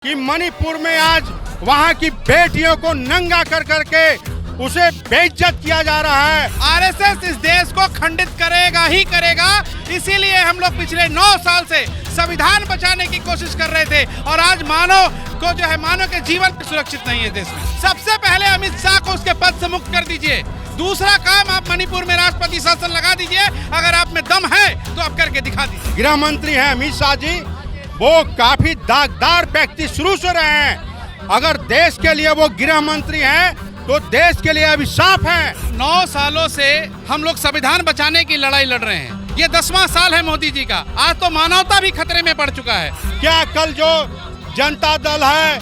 कि मणिपुर में आज वहां की बेटियों को नंगा कर करके उसे बेइज्जत किया जा रहा है। आरएसएस इस देश को खंडित करेगा ही करेगा, इसीलिए हम लोग पिछले 9 साल से संविधान बचाने की कोशिश कर रहे थे और आज मानव को जो है मानव के जीवन सुरक्षित नहीं है देश में। सबसे पहले अमित शाह को उसके पद से मुक्त कर दीजिए। दूसरा काम, आप मणिपुर में राष्ट्रपति शासन लगा दीजिए। अगर आप में दम है तो आप करके दिखा दीजिए। गृह मंत्री हैं अमित शाह जी, वो काफी दागदार व्यक्ति शुरू से रहे हैं। अगर देश के लिए वो गृह मंत्री हैं तो देश के लिए अभिशाप है। 9 सालों से हम लोग संविधान बचाने की लड़ाई लड़ रहे हैं। ये 10वां साल है मोदी जी का। आज तो मानवता भी खतरे में पड़ चुका है। क्या कल जो जनता दल है,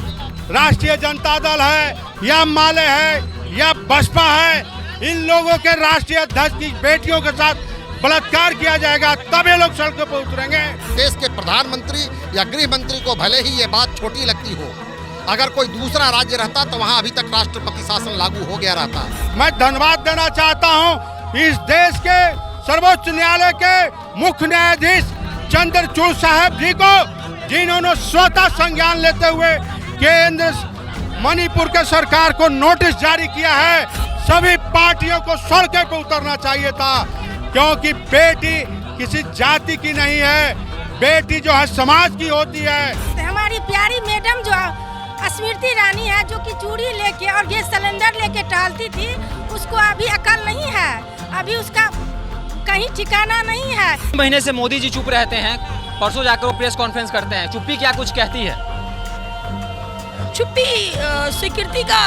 राष्ट्रीय जनता दल है या माले है या बसपा है, इन लोगों के राष्ट्रीय अध्यक्ष की बेटियों के साथ बलात्कार किया जाएगा तब ये लोग सड़कों पर उतरेंगे। देश के प्रधानमंत्री या गृह मंत्री को भले ही ये बात छोटी लगती हो, अगर कोई दूसरा राज्य रहता तो वहाँ अभी तक राष्ट्रपति शासन लागू हो गया रहता। मैं धन्यवाद देना चाहता हूँ इस देश के सर्वोच्च न्यायालय के मुख्य न्यायाधीश चंद्रचूड़ साहब जी को, जिन्होंने स्वतः संज्ञान लेते हुए केंद्र मणिपुर के सरकार को नोटिस जारी किया है। सभी पार्टियों को सड़कों पर उतरना चाहिए था, क्योंकि बेटी किसी जाति की नहीं है, बेटी जो है समाज की होती है। हमारी प्यारी मैडम जो स्मृति ईरानी है, जो कि चूड़ी लेके और गैस सिलेंडर लेके टहलती थी, उसको अभी अकल नहीं है, अभी उसका कहीं ठिकाना नहीं है। महीने से मोदी जी चुप रहते हैं, परसों जाकर वो प्रेस कॉन्फ्रेंस करते हैं। चुप्पी क्या कुछ कहती है? चुप्पी स्वीकृति का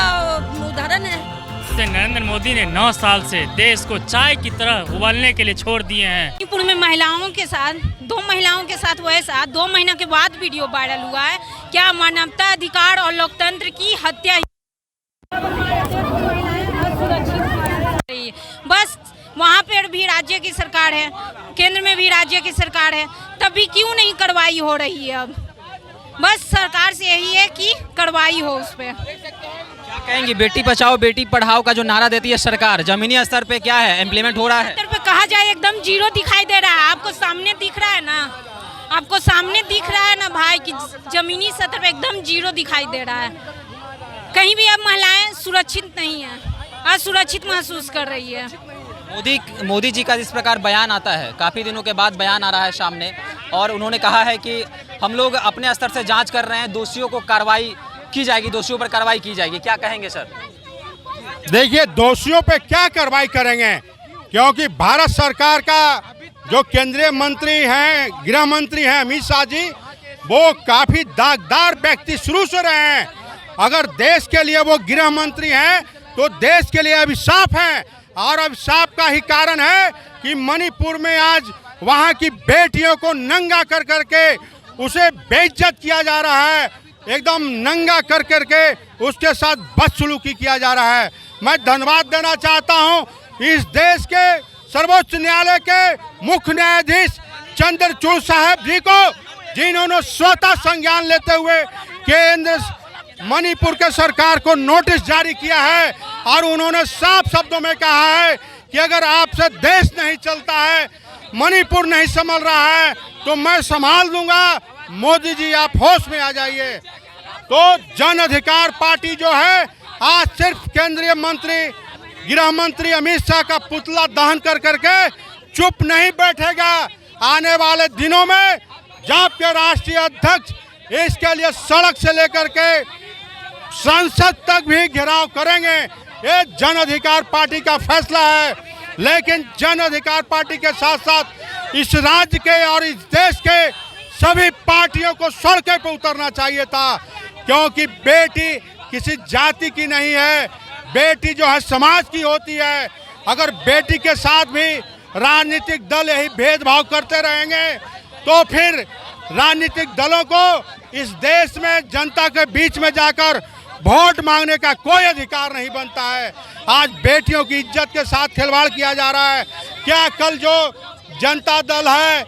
उदाहरण है। नरेंद्र मोदी ने 9 साल से देश को चाय की तरह उबालने के लिए छोड़ दिए हैं। मणिपुर में महिलाओं के साथ 2 महिलाओं के साथ हुए साथ 2 महीने के बाद वीडियो वायरल हुआ है। क्या मानवता अधिकार और लोकतंत्र की हत्या? बस वहाँ पर भी राज्य की सरकार है, केंद्र में भी राज्य की सरकार है, तब भी क्यों नहीं कार्रवाई हो रही है? अब बस सरकार से यही है कि कार्रवाई हो उस पर। क्या कहेंगी, बेटी बचाओ बेटी पढ़ाओ का जो नारा देती है सरकार, जमीनी स्तर पे क्या है, इम्प्लीमेंट हो रहा है? स्तर पे कहा जाए एकदम जीरो दिखाई दे रहा है। आपको सामने दिख रहा है ना, आपको सामने दिख रहा है ना भाई कि जमीनी स्तर पे एकदम जीरो दिखाई दे रहा है। कहीं भी अब महिलाएं सुरक्षित नहीं है, असुरक्षित महसूस कर रही है। मोदी जी का इस प्रकार बयान आता है, काफ़ी दिनों के बाद बयान आ रहा है सामने, और उन्होंने कहा है कि हम लोग अपने स्तर से जांच कर रहे हैं, दोषियों को कार्रवाई की जाएगी, दोषियों पर कार्रवाई की जाएगी। क्या कहेंगे सर? देखिए, दोषियों पे क्या कार्रवाई करेंगे, क्योंकि भारत सरकार का जो केंद्रीय मंत्री हैं, गृह मंत्री हैं अमित शाह जी, वो काफी दागदार व्यक्ति शुरू से रहे हैं। अगर देश के लिए वो गृह मंत्री हैं तो देश के लिए अभिशाप है, और अभिशाप का ही कारण है कि मणिपुर में आज वहां की बेटियों को नंगा कर करके उसे बेइज्जत किया जा रहा है, एकदम नंगा कर करके उसके साथ बदसलूकी किया जा रहा है। मैं धन्यवाद देना चाहता हूं इस देश के सर्वोच्च न्यायालय के मुख्य न्यायाधीश चंद्रचूड़ साहब जी को, जिन्होंने स्वतः संज्ञान लेते हुए केंद्र मणिपुर के सरकार को नोटिस जारी किया है, और उन्होंने साफ शब्दों में कहा है कि अगर आपसे देश नहीं चलता है, मणिपुर नहीं संभल रहा है, तो मैं संभाल दूंगा। मोदी जी आप होश में आ जाइए। तो जन अधिकार पार्टी जो है आज सिर्फ केंद्रीय मंत्री गृह मंत्री अमित शाह का पुतला दहन कर करके चुप नहीं बैठेगा। आने वाले दिनों में जब के राष्ट्रीय अध्यक्ष इसके लिए सड़क से लेकर के संसद तक भी घेराव करेंगे। ये जन अधिकार पार्टी का फैसला है, लेकिन जन अधिकार पार्टी के साथ साथ इस राज्य के और इस देश के सभी पार्टियों को सड़कों पर उतरना चाहिए था, क्योंकि बेटी किसी जाति की नहीं है, बेटी जो है समाज की होती है। अगर बेटी के साथ भी राजनीतिक दल यही भेदभाव करते रहेंगे तो फिर राजनीतिक दलों को इस देश में जनता के बीच में जाकर वोट मांगने का कोई अधिकार नहीं बनता है। आज बेटियों की इज्जत के साथ खिलवाड़ किया जा रहा है। क्या कल जो जनता दल है,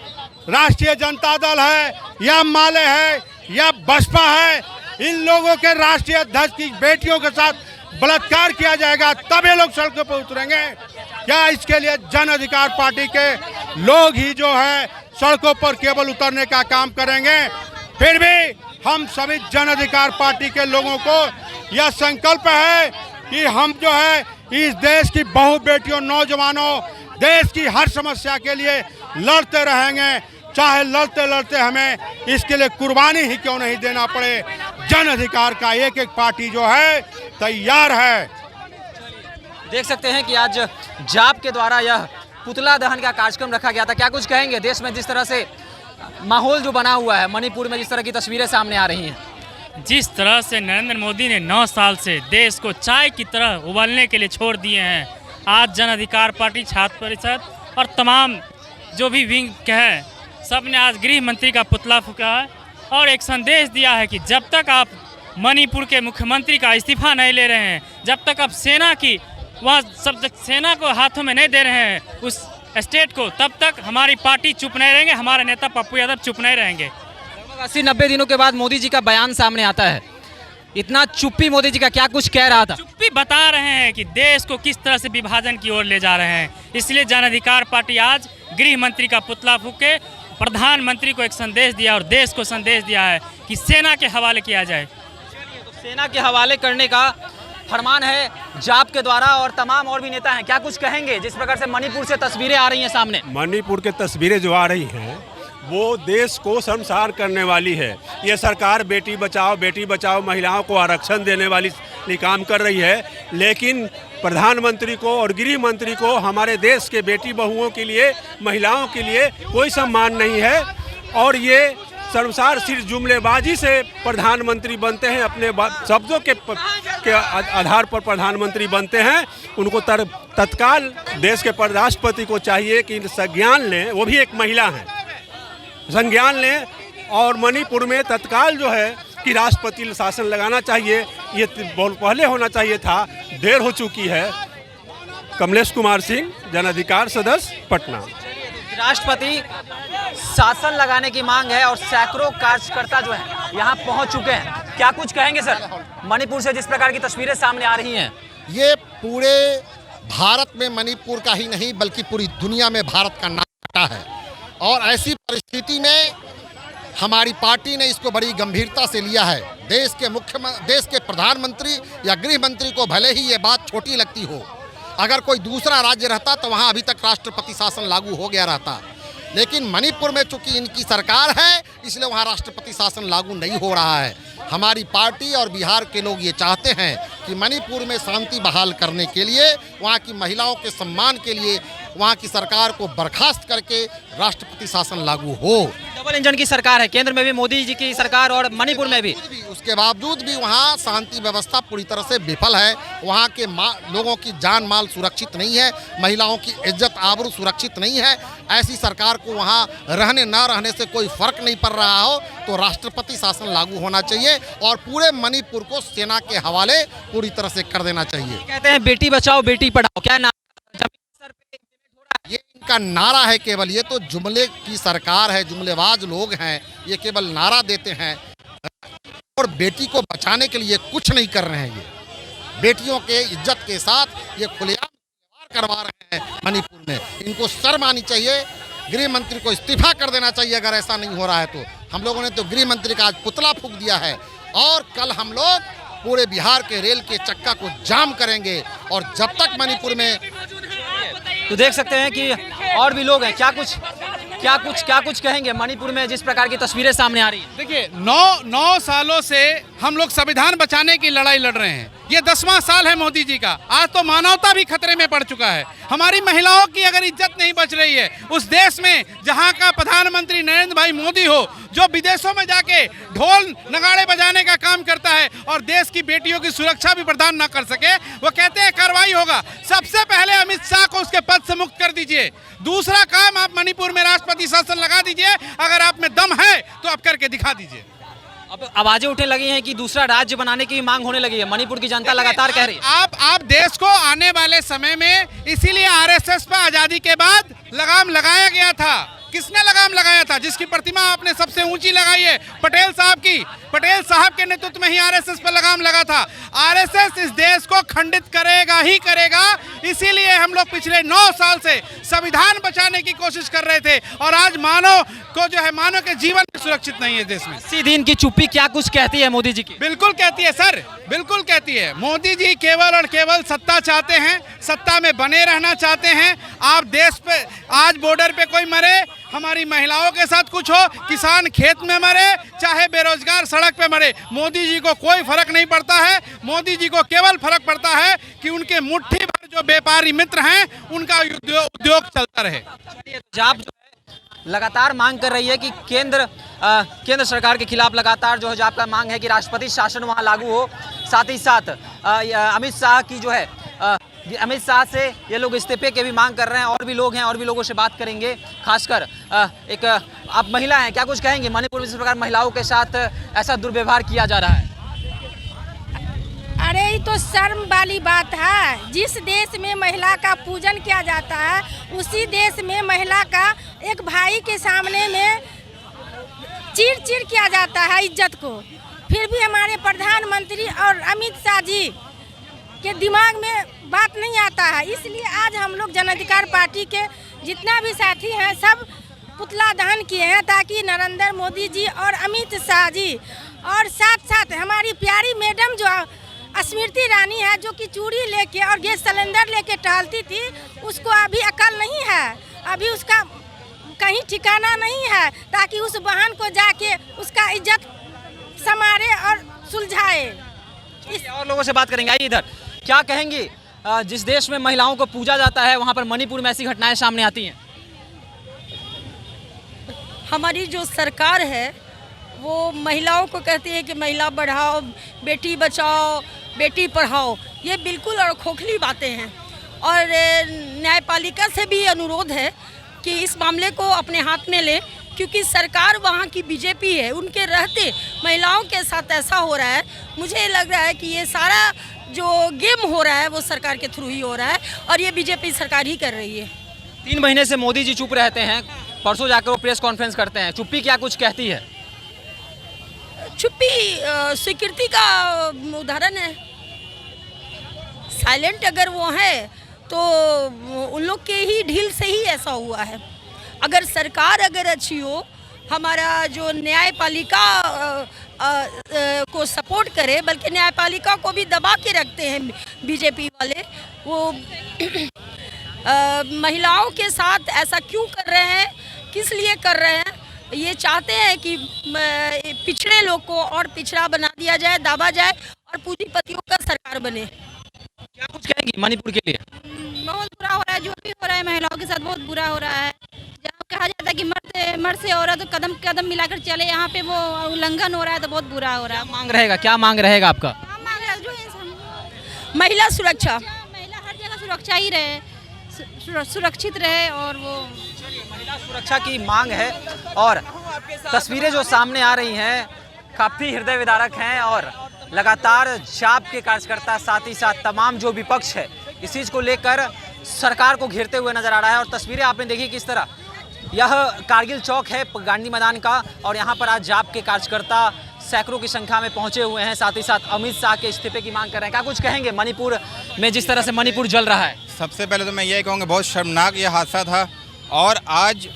राष्ट्रीय जनता दल है या माले है या बसपा है, इन लोगों के राष्ट्रीय अध्यक्ष की बेटियों के साथ बलात्कार किया जाएगा तब ये लोग सड़कों पर उतरेंगे? क्या इसके लिए जन अधिकार पार्टी के लोग ही जो है सड़कों पर केवल उतरने का काम करेंगे? फिर भी हम सभी जन अधिकार पार्टी के लोगों को यह संकल्प है कि हम जो है इस देश की बहु बेटियों, नौजवानों, देश की हर समस्या के लिए लड़ते रहेंगे, चाहे लड़ते लड़ते हमें इसके लिए कुर्बानी ही क्यों नहीं देना पड़े। जन अधिकार का एक एक पार्टी जो है तैयार है। देख सकते हैं कि आज जाप के द्वारा यह पुतला दहन का कार्यक्रम रखा गया था। क्या कुछ कहेंगे, देश में जिस तरह से माहौल जो बना हुआ है, मणिपुर में जिस तरह की तस्वीरें सामने आ रही हैं? जिस तरह से नरेंद्र मोदी ने 9 साल से देश को चाय की तरह उबालने के लिए छोड़ दिए हैं, आज जन अधिकार पार्टी, छात्र परिषद और तमाम जो भी विंग के हैं, सब ने आज गृह मंत्री का पुतला फूंका है और एक संदेश दिया है कि जब तक आप मणिपुर के मुख्यमंत्री का इस्तीफा नहीं ले रहे हैं, जब तक आप सेना की वहाँ सब सेना को हाथों में नहीं दे रहे हैं उस स्टेट को, तब तक हमारी पार्टी चुप नहीं रहेंगे, हमारे नेता पप्पू यादव चुप नहीं रहेंगे। लगभग 80-90 दिनों के बाद मोदी जी का बयान सामने आता है। इतना चुप्पी मोदी जी का, क्या कुछ कह रहा था? चुप्पी बता रहे हैं कि देश को किस तरह से विभाजन की ओर ले जा रहे हैं। इसलिए जन अधिकार पार्टी आज गृह मंत्री का पुतला फूंक के प्रधानमंत्री को एक संदेश दिया और देश को संदेश दिया है कि सेना के हवाले किया जाए। तो सेना के हवाले करने का फरमान है जाप के द्वारा, और तमाम और भी नेता हैं। क्या कुछ कहेंगे जिस प्रकार से मणिपुर से तस्वीरें आ रही हैं सामने? मणिपुर के तस्वीरें जो आ रही हैं वो देश को शर्मसार करने वाली है। ये सरकार बेटी बचाओ महिलाओं को आरक्षण देने वाली काम कर रही है, लेकिन प्रधानमंत्री को और गृह मंत्री को हमारे देश के बेटी बहुओं के लिए, महिलाओं के लिए कोई सम्मान नहीं है। और ये शर्मसार सिर्फ जुमलेबाजी से प्रधानमंत्री बनते हैं, अपने शब्दों के आधार पर प्रधानमंत्री बनते हैं। उनको तत्काल देश के राष्ट्रपति को चाहिए कि संज्ञान लें, वो भी एक महिला हैं, संज्ञान लें और मणिपुर में तत्काल जो है कि राष्ट्रपति शासन लगाना चाहिए। ये बहुत पहले होना चाहिए था, देर हो चुकी है। कमलेश कुमार सिंह, जन अधिकार सदस्य, पटना। राष्ट्रपति शासन लगाने की मांग है और सैकड़ों कार्यकर्ता जो हैं यहाँ पहुँच चुके हैं। क्या कुछ कहेंगे सर, मणिपुर से जिस प्रकार की तस्वीरें सामने आ रही हैं? ये पूरे भारत में मणिपुर का ही नहीं बल्कि पूरी दुनिया में भारत का नाम कटा है, और ऐसी परिस्थिति में हमारी पार्टी ने इसको बड़ी गंभीरता से लिया है। देश के प्रधानमंत्री या गृह मंत्री को भले ही ये बात छोटी लगती हो, अगर कोई दूसरा राज्य रहता तो वहाँ अभी तक राष्ट्रपति शासन लागू हो गया रहता, लेकिन मणिपुर में चूंकि इनकी सरकार है इसलिए वहाँ राष्ट्रपति शासन लागू नहीं हो रहा है। हमारी पार्टी और बिहार के लोग ये चाहते हैं कि मणिपुर में शांति बहाल करने के लिए, वहाँ की महिलाओं के सम्मान के लिए वहाँ की सरकार को बर्खास्त करके राष्ट्रपति शासन लागू हो। डबल इंजन की सरकार है, केंद्र में भी मोदी जी की सरकार और मणिपुर में भी। उसके बावजूद भी वहाँ शांति व्यवस्था पूरी तरह से विफल है। वहाँ के लोगों की जान माल सुरक्षित नहीं है, महिलाओं की इज्जत आबरू सुरक्षित नहीं है। ऐसी सरकार को वहाँ रहने न रहने से कोई फर्क नहीं पड़ रहा हो तो राष्ट्रपति शासन लागू होना चाहिए और पूरे मणिपुर को सेना के हवाले पूरी तरह से कर देना चाहिए। कहते हैं बेटी बचाओ बेटी पढ़ाओ, क्या ये इनका नारा है केवल, ये तो जुमले की सरकार है, जुमलेबाज लोग हैं, ये केवल नारा देते हैं और बेटी को बचाने के लिए कुछ नहीं कर रहे हैं। ये बेटियों के इज्जत के साथ ये खुलेआम करवा रहे हैं मणिपुर में। इनको शर्म आनी चाहिए, गृह मंत्री को इस्तीफा कर देना चाहिए अगर ऐसा नहीं हो रहा है तो। हम लोगों ने तो गृह मंत्री का आज पुतला फूंक दिया है और कल हम लोग पूरे बिहार के रेल के चक्का को जाम करेंगे और जब तक मणिपुर में। तो देख सकते हैं कि और भी लोग हैं। क्या कुछ कहेंगे मणिपुर में जिस प्रकार की तस्वीरें सामने आ रही हैं? देखिए, 9 सालों से हम लोग संविधान बचाने की लड़ाई लड़ रहे हैं। ये 10वां साल है मोदी जी का। आज तो मानवता भी खतरे में पड़ चुका है। हमारी महिलाओं की अगर इज्जत नहीं बच रही है उस देश में जहां का प्रधानमंत्री नरेंद्र भाई मोदी हो, जो विदेशों में जाके ढोल नगाड़े बजाने का काम करता है और देश की बेटियों की सुरक्षा भी प्रदान ना कर सके, वो कहते हैं कार्रवाई होगा। सबसे पहले अमित शाह को उसके पद से मुक्त कर दीजिए। दूसरा काम, आप मणिपुर में राष्ट्रपति शासन लगा दीजिए। अगर आप में दम है तो आप करके दिखा दीजिए। अब आवाजें उठने लगी हैं कि दूसरा राज्य बनाने की मांग होने लगी है। मणिपुर की जनता लगातार कह रही है। आप देश को आने वाले समय में, इसीलिए आरएसएस पर आजादी के बाद लगाम लगाया गया था। किसने लगाम लगाया था? जिसकी प्रतिमा आपने सबसे ऊंची लगाई है, पटेल साहब की। पटेल साहब के नेतृत्व में ही आरएसएस पर लगाम लगा था। आरएसएस इस देश को खंडित करेगा ही करेगा, इसीलिए हम लोग पिछले 9 साल से संविधान बचाने की कोशिश कर रहे थे और आज मानव को जो है मानव के जीवन सुरक्षित नहीं है देश में। 80 दिन की चुप्पी क्या कुछ कहती है मोदी जी की? बिल्कुल कहती है सर, बिल्कुल कहती है। मोदी जी केवल और केवल सत्ता चाहते हैं, सत्ता में बने रहना चाहते हैं। आप देश पे आज बॉर्डर पे कोई मरे, हमारी महिलाओं के साथ कुछ हो, किसान खेत में मरे, चाहे बेरोजगार सड़क पे मरे, मोदी जी को कोई फर्क नहीं पड़ता है। मोदी जी को केवल फर्क पड़ता है कि उनके मुट्ठी भर जो व्यापारी मित्र हैं उनका उद्योग चलता रहे। जाप जो है लगातार मांग कर रही है कि केंद्र सरकार के खिलाफ लगातार जो है जाप का मांग है कि राष्ट्रपति शासन वहां लागू हो। साथ ही साथ अमित शाह की जो है अमित शाह से ये लोग इस्तीफे के भी मांग कर रहे हैं। और भी लोग हैं, और भी लोगों से बात करेंगे। खासकर एक आप महिला हैं, क्या कुछ कहेंगे? मणिपुर में इस प्रकार महिलाओं के साथ ऐसा दुर्व्यवहार किया जा रहा है। अरे ये तो शर्म वाली बात है। जिस देश में महिला का पूजन किया जाता है उसी देश में महिला का एक भाई के सामने में चीर किया जाता है इज्जत को। फिर भी हमारे प्रधानमंत्री और अमित शाह जी के दिमाग में बात नहीं आता है। इसलिए आज हम लोग जन अधिकार पार्टी के जितना भी साथी हैं सब पुतला दहन किए हैं ताकि नरेंद्र मोदी जी और अमित शाह जी और साथ साथ हमारी प्यारी मैडम जो स्मृति ईरानी है जो कि चूड़ी लेके और गैस सिलेंडर लेके टहलती थी, उसको अभी अकल नहीं है, अभी उसका कहीं ठिकाना नहीं है, ताकि उस बहन को जाके उसका इज्जत संवारे और सुलझाए। और लोगों से बात करेंगे। आइए इधर, क्या कहेंगी? जिस देश में महिलाओं को पूजा जाता है वहाँ पर मणिपुर में ऐसी घटनाएं सामने आती हैं। हमारी जो सरकार है वो महिलाओं को कहती है कि महिला बढ़ाओ, बेटी बचाओ, बेटी पढ़ाओ। ये बिल्कुल और खोखली बातें हैं। और न्यायपालिका से भी अनुरोध है कि इस मामले को अपने हाथ में ले, क्योंकि सरकार वहाँ की बीजेपी है, उनके रहते महिलाओं के साथ ऐसा हो रहा है। मुझे लग रहा है कि ये सारा जो गेम हो रहा है वो सरकार के थ्रू ही हो रहा है और ये बीजेपी सरकार ही कर रही है। 3 महीने से मोदी जी चुप रहते हैं, परसों जाकर वो प्रेस कॉन्फ्रेंस करते हैं। चुप्पी क्या कुछ कहती है? चुप्पी स्वीकृति का उदाहरण है। साइलेंट अगर वो है तो उन लोग के ही ढील से ही ऐसा हुआ है। अगर सरकार अगर अच्छी हो, हमारा जो न्यायपालिका को सपोर्ट करे, बल्कि न्यायपालिका को भी दबा के रखते हैं बीजेपी वाले, वो महिलाओं के साथ ऐसा क्यों कर रहे हैं, किस लिए कर रहे हैं? ये चाहते हैं कि पिछड़े लोग को और पिछड़ा बना दिया जाए, दाबा जाए और पूंजीपतियों का सरकार बने। क्या कुछ कहेंगी मणिपुर के लिए? बहुत बुरा हो रहा है, जो भी हो रहा है महिलाओं के साथ बहुत बुरा हो रहा है। जहाँ कहा जाता है कि मर्द से औरत तो कदम कदम मिलाकर चले, यहाँ पे वो उल्लंघन हो रहा है तो बहुत बुरा हो रहा है। क्या मांग रहेगा आपका? महिला सुरक्षा, महिला हर जगह सुरक्षा ही रहे, सुरक्षित रहे। और वो महिला सुरक्षा की मांग है। और तस्वीरें जो सामने आ रही हैं काफ़ी हृदय विदारक हैं और लगातार जाप के कार्यकर्ता, साथ ही साथ तमाम जो विपक्ष है इस चीज़ को लेकर सरकार को घेरते हुए नजर आ रहा है। और तस्वीरें आपने देखी किस तरह, यह कारगिल चौक है गांधी मैदान का और यहाँ पर आज जाप के कार्यकर्ता सैकड़ों की संख्या में पहुंचे हुए हैं। साथ ही साथ अमित शाह के इस्तीफे की मांग कर रहे हैं। क्या कुछ कहेंगे मणिपुर में जिस तरह से मणिपुर जल रहा है? सबसे पहले तो मैं यही कहूँगा बहुत शर्मनाक ये हादसा था। और आज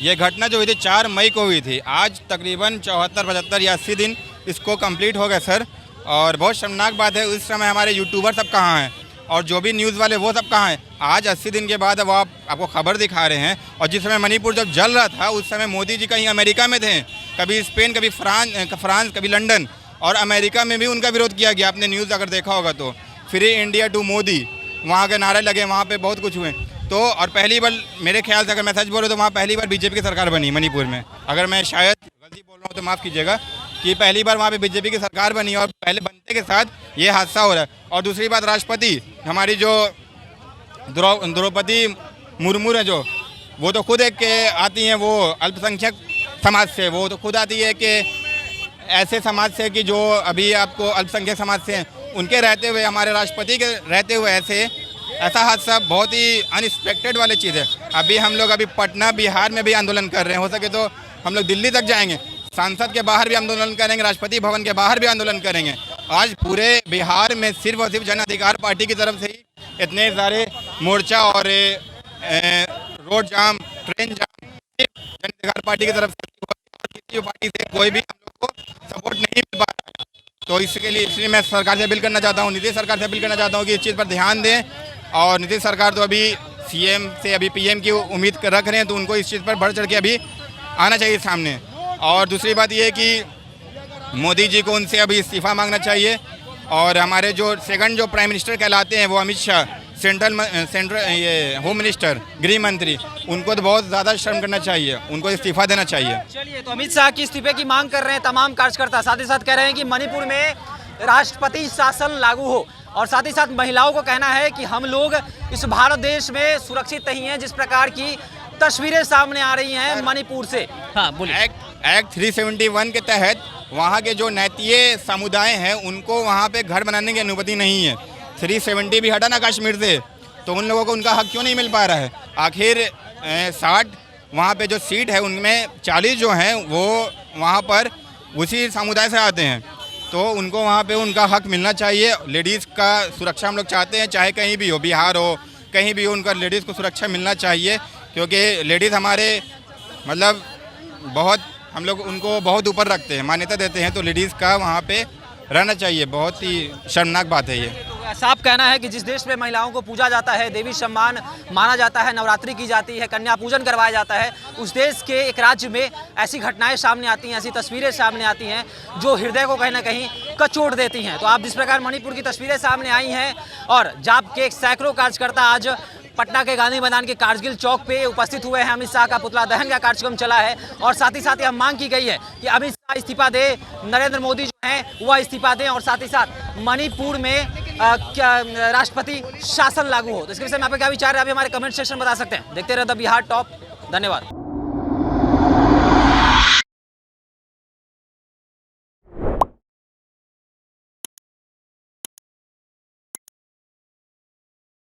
ये घटना जो हुई थी 4 मई को हुई थी, आज तकरीबन 74, 75 या 80 दिन इसको कंप्लीट हो गए सर। और बहुत शर्मनाक बात है, उस समय हमारे यूट्यूबर सब कहाँ हैं और जो भी न्यूज़ वाले वो सब कहाँ हैं? आज 80 दिन के बाद अब आपको खबर दिखा रहे हैं। और जिस समय मणिपुर जब जल रहा था उस समय मोदी जी कहीं अमेरिका में थे, कभी स्पेन, कभी फ्रांस, कभी लंदन, और अमेरिका में भी उनका विरोध किया गया। आपने न्यूज़ अगर देखा होगा तो फ्री इंडिया टू मोदी, वहाँ के नारे लगे, वहाँ पे बहुत कुछ हुए। तो और पहली बार मेरे ख्याल से अगर मैं सच बोलूँ तो वहाँ पहली बार बीजेपी की सरकार बनी मणिपुर में। अगर मैं शायद गलती बोल रहा हूँ तो माफ़ कीजिएगा, कि पहली बार वहाँ पे बीजेपी की सरकार बनी और पहले बनते के साथ ये हादसा हो रहा है। और दूसरी बात, राष्ट्रपति हमारी जो द्रौपदी मुर्मू है जो, वो तो खुद एक आती हैं, वो अल्पसंख्यक समाज से, वो तो खुद आती है कि ऐसे समाज से कि जो अभी आपको अल्पसंख्यक समाज से हैं, उनके रहते हुए, हमारे राष्ट्रपति के रहते हुए ऐसा हादसा बहुत ही अनएक्सपेक्टेड वाली चीज़ है। अभी हम लोग पटना, बिहार में भी आंदोलन कर रहे हैं, हो सके तो हम लोग दिल्ली तक जाएंगे। संसद के बाहर भी आंदोलन करेंगे, राष्ट्रपति भवन के बाहर भी आंदोलन करेंगे। आज पूरे बिहार में सिर्फ और सिर्फ जन अधिकार पार्टी की तरफ से ही इतने सारे मोर्चा और रोड जाम, ट्रेन जाम सिर्फ जन अधिकार पार्टी की तरफ से, किसी पार्टी से कोई भी हम लोग को सपोर्ट नहीं मिल पा रहा है। तो इसलिए मैं सरकार से अपील करना चाहता हूँ, नीतीश सरकार से अपील करना चाहता हूँ कि इस चीज़ पर ध्यान दें। और नीतीश सरकार तो अभी सीएम से अभी पीएम की उम्मीद रख रहे हैं, तो उनको इस चीज़ पर बढ़ चढ़ के अभी आना चाहिए सामने। और दूसरी बात ये है कि मोदी जी को उनसे अभी इस्तीफ़ा मांगना चाहिए। और हमारे जो सेकंड जो प्राइम मिनिस्टर कहलाते हैं वो अमित शाह, सेंट्रल ये होम मिनिस्टर, गृह मंत्री, उनको तो बहुत ज़्यादा शर्म करना चाहिए, उनको इस्तीफ़ा देना चाहिए। चलिए, तो अमित शाह की इस्तीफे की मांग कर रहे हैं तमाम कार्यकर्ता, साथ ही साथ कह रहे हैं कि मणिपुर में राष्ट्रपति शासन लागू हो, और साथ ही साथ महिलाओं को कहना है कि हम लोग इस भारत देश में सुरक्षित नहीं हैं, जिस प्रकार की तस्वीरें सामने आ रही हैं मणिपुर से। हाँ बोलिए। एक्ट 371 के तहत वहाँ के जो नैतीय समुदाय हैं उनको वहाँ पे घर बनाने की अनुमति नहीं है। 370 भी हटा ना कश्मीर से, तो उन लोगों को उनका हक क्यों नहीं मिल पा रहा है? आखिर 60 वहाँ पे जो सीट है उनमें 40 जो हैं वो वहाँ पर उसी समुदाय से आते हैं, तो उनको वहाँ पे उनका हक मिलना चाहिए। लेडीज़ का सुरक्षा हम लोग चाहते हैं, चाहे कहीं भी हो, बिहार हो, कहीं भी हो, उनका लेडीज़ को सुरक्षा मिलना चाहिए, क्योंकि लेडीज़ हमारे मतलब बहुत हम लोग उनको बहुत ऊपर रखते हैं, मान्यता देते हैं, तो लेडीज़ का वहाँ पे रहना चाहिए। बहुत ही शर्मनाक बात है ये। तो साफ कहना है कि जिस देश में महिलाओं को पूजा जाता है, देवी सम्मान माना जाता है, नवरात्रि की जाती है, कन्या पूजन करवाया जाता है, उस देश के एक राज्य में ऐसी घटनाएं सामने आती हैं, ऐसी तस्वीरें सामने आती हैं जो हृदय को कहीं ना कहीं कचोट देती हैं। तो आप जिस प्रकार मणिपुर की तस्वीरें सामने आई हैं, और जाप के सैकड़ों कार्यकर्ता आज पटना के गांधी मैदान के कारगिल चौक पे उपस्थित हुए हैं। अमित शाह का पुतला दहन का कार्यक्रम चला है, और साथ ही यह मांग की गई है कि अमित शाह इस्तीफा दे, नरेंद्र मोदी जो हैं वह इस्तीफा दें, और साथ ही साथ मणिपुर में राष्ट्रपति शासन लागू हो। तो इसके विषय में आपका क्या विचार है, अभी हमारे कमेंट सेक्शन में बता सकते हैं। देखते रहे द बिहार टॉप। धन्यवाद।